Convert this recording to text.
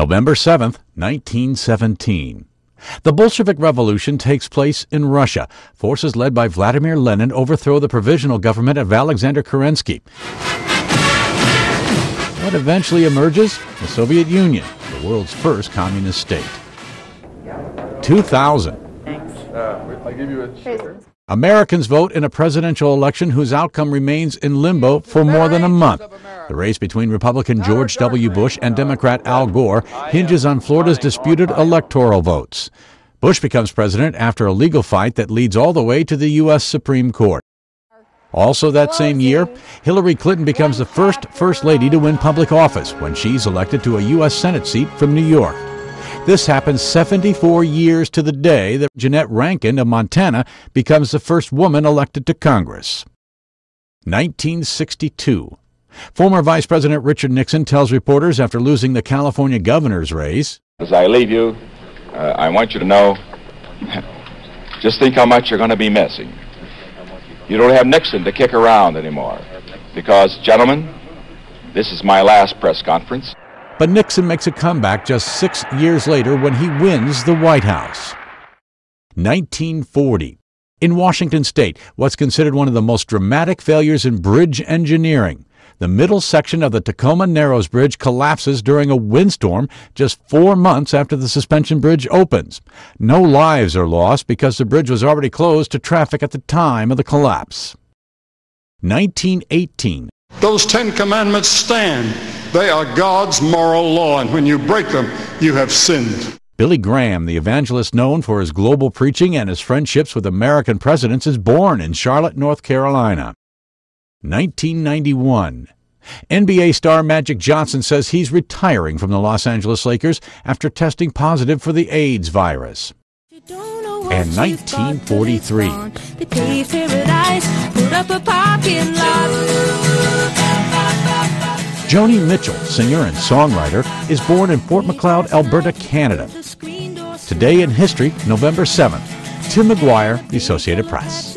November 7th, 1917. The Bolshevik Revolution takes place in Russia. Forces led by Vladimir Lenin overthrow the provisional government of Alexander Kerensky. What eventually emerges? The Soviet Union, the world's first communist state. 2000. I'll give you a sugar. Americans vote in a presidential election whose outcome remains in limbo for more than a month. The race between Republican George W. Bush and Democrat Al Gore hinges on Florida's disputed electoral votes. Bush becomes president after a legal fight that leads all the way to the U.S. Supreme Court. Also that same year, Hillary Clinton becomes the first lady to win public office when she's elected to a U.S. Senate seat from New York. This happens 74 years to the day that Jeanette Rankin of Montana becomes the first woman elected to Congress. 1962. Former Vice President Richard Nixon tells reporters after losing the California governor's race, "As I leave you, I want you to know, just think how much you're going to be missing. You don't have Nixon to kick around anymore because, gentlemen, this is my last press conference." But Nixon makes a comeback just 6 years later when he wins the White House. 1940. In Washington state, what's considered one of the most dramatic failures in bridge engineering. The middle section of the Tacoma Narrows Bridge collapses during a windstorm just 4 months after the suspension bridge opens. No lives are lost because the bridge was already closed to traffic at the time of the collapse. 1918. Those 10 commandments stand. They are God's moral law, and when you break them, you have sinned. Billy Graham, the evangelist known for his global preaching and his friendships with American presidents, is born in Charlotte, North Carolina. 1991. NBA star Magic Johnson says he's retiring from the Los Angeles Lakers after testing positive for the AIDS virus. And 1943. Joni Mitchell, singer and songwriter, is born in Fort Macleod, Alberta, Canada. Today in history, November 7th. Tim McGuire, The Associated Press.